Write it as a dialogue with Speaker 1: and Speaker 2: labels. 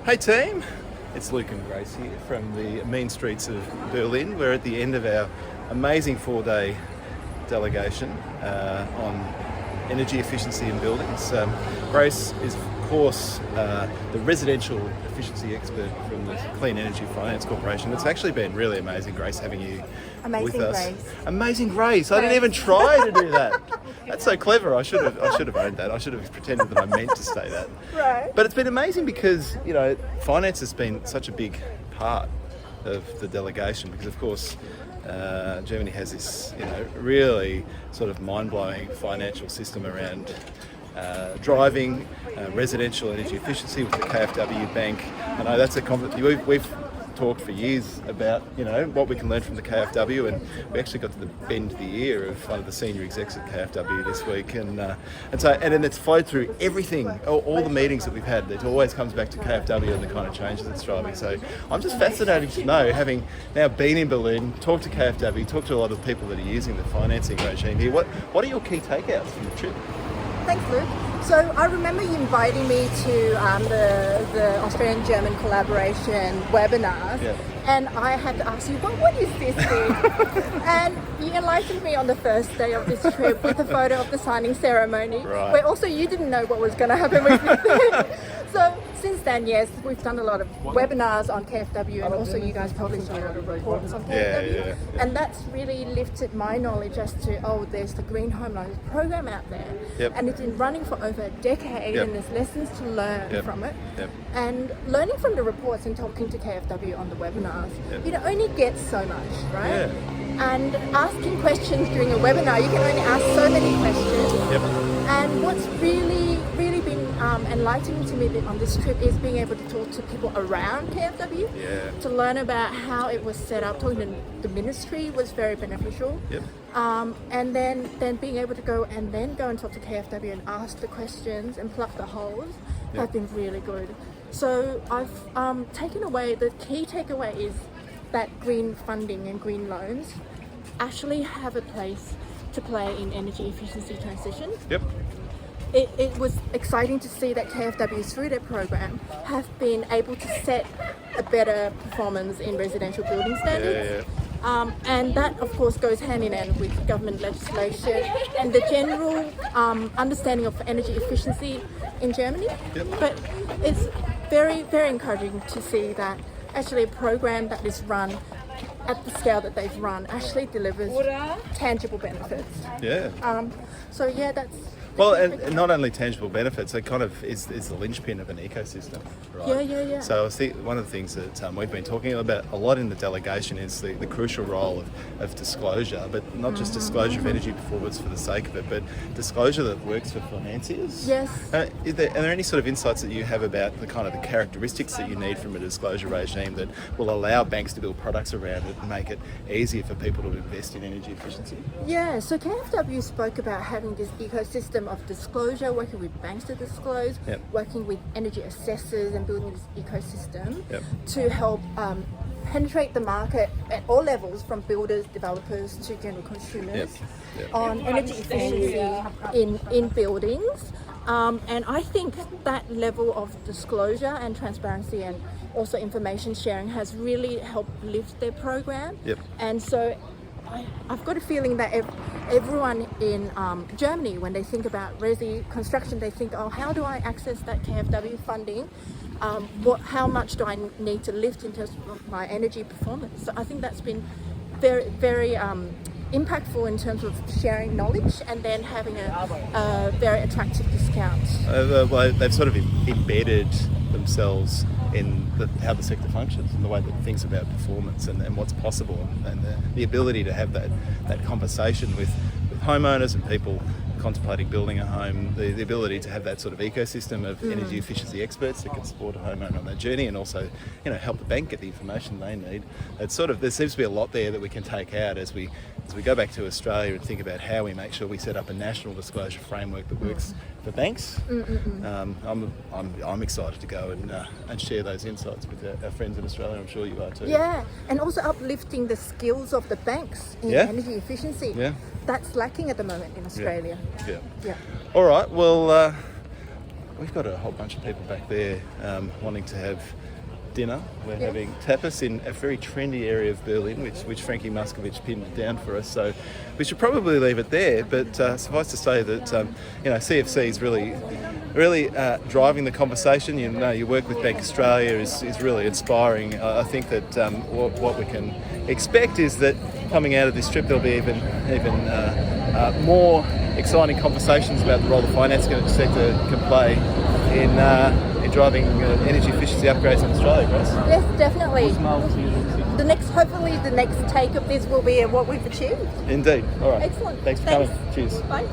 Speaker 1: Hey team, it's Luke and Grace here from the mean streets of Berlin. We're at the end of our amazing 4-day delegation on energy efficiency in buildings. Grace is of course the residential efficiency expert from the Clean Energy Finance Corporation. It's actually been really amazing, Grace, having you with us.
Speaker 2: Grace.
Speaker 1: Amazing Grace. I didn't even try to do that. That's so clever. I should have owned that. I should have pretended that I meant to say that.
Speaker 2: Right.
Speaker 1: But it's been amazing because, finance has been such a big part of the delegation because, of course, Germany has this, really sort of mind-blowing financial system around driving residential energy efficiency with the KfW Bank. I know that's we've talked for years about what we can learn from the KfW, and we actually got to the bend of the ear of one of the senior execs at KfW this week, and then it's flowed through everything, all the meetings that we've had. It always comes back to KfW and the kind of changes it's driving. So I'm just fascinated to know, having now been in Berlin, talked to KfW, talked to a lot of people that are using the financing regime here. What are your key takeouts from the trip?
Speaker 2: Thanks, Luke. So I remember you inviting me to the Australian-German collaboration webinars, and I had to ask you, what is this thing? And you enlightened me on the first day of this trip with a photo of the signing ceremony, where also you didn't know what was going to happen with me. So since then, yes, we've done a lot of webinars on KfW, and also you guys publish a lot of reports on KfW. And that's really lifted my knowledge as to, there's the Green Home Loans program out there. And it's been running for over a decade, and there's lessons to learn from it. And learning from the reports and talking to KfW on the webinars, you only get so much, right? And asking questions during a webinar, you can only ask so many questions. And what's really been enlightening to me on this trip is being able to talk to people around KfW to learn about how it was set up. Talking to the ministry was very beneficial. And then being able to go and talk to KfW and ask the questions and plug the holes have been really good. So I've taken away, the key takeaway is that green funding and green loans actually have a place to play in energy efficiency transition. It was exciting to see that KfW through their program have been able to set a better performance in residential building standards. And that of course goes hand in hand with government legislation and the general understanding of energy efficiency in Germany. But it's very, very encouraging to see that actually a program that is run at the scale that they've run actually delivers tangible benefits. So that's...
Speaker 1: Well, and not only tangible benefits, it kind of is the linchpin of an ecosystem, right? So I think one of the things that we've been talking about a lot in the delegation is the crucial role of disclosure, but not just disclosure of energy performance for the sake of it, but disclosure that works for financiers. Are there any sort of insights that you have about the kind of the characteristics that you need from a disclosure regime that will allow banks to build products around it and make it easier for people to invest in energy efficiency?
Speaker 2: So KfW spoke about having this ecosystem of disclosure, working with banks to disclose, working with energy assessors and building this ecosystem to help penetrate the market at all levels, from builders, developers to general consumers on energy efficiency in buildings. And I think that level of disclosure and transparency and also information sharing has really helped lift their program. And so I've got a feeling that everyone in Germany, when they think about resi construction, they think, how do I access that KfW funding? How much do I need to lift in terms of my energy performance? So I think that's been very, very impactful in terms of sharing knowledge and then having a very attractive discount.
Speaker 1: They've sort of embedded themselves in how the sector functions and the way that it thinks about performance and what's possible, and the ability to have that conversation with homeowners and people contemplating building a home, the ability to have that sort of ecosystem of energy efficiency experts that can support a homeowner on that journey and also help the bank get the information they need. It's sort of, there seems to be a lot there that we can take out as we go back to Australia and think about how we make sure we set up a national disclosure framework that works for banks. I'm excited to go and share those insights with our friends in Australia. I'm sure you are too.
Speaker 2: And also uplifting the skills of the banks in energy efficiency. That's lacking at the moment in Australia.
Speaker 1: All right, well, we've got a whole bunch of people back there wanting to have dinner. We're
Speaker 2: Yes.
Speaker 1: having tapas in a very trendy area of Berlin, which Frankie Muscovich pinned down for us. So we should probably leave it there. But suffice to say that CFC is really driving the conversation. Your work with Bank Australia is really inspiring. I think that what we can expect is that coming out of this trip there'll be even more exciting conversations about the role the finance sector can play in driving energy efficiency upgrades in Australia, Grace.
Speaker 2: Yes, definitely. Hopefully the next take of this will be what we've achieved.
Speaker 1: Indeed. All right.
Speaker 2: Excellent.
Speaker 1: Thanks for
Speaker 2: Thanks.
Speaker 1: coming. Cheers.
Speaker 2: Bye.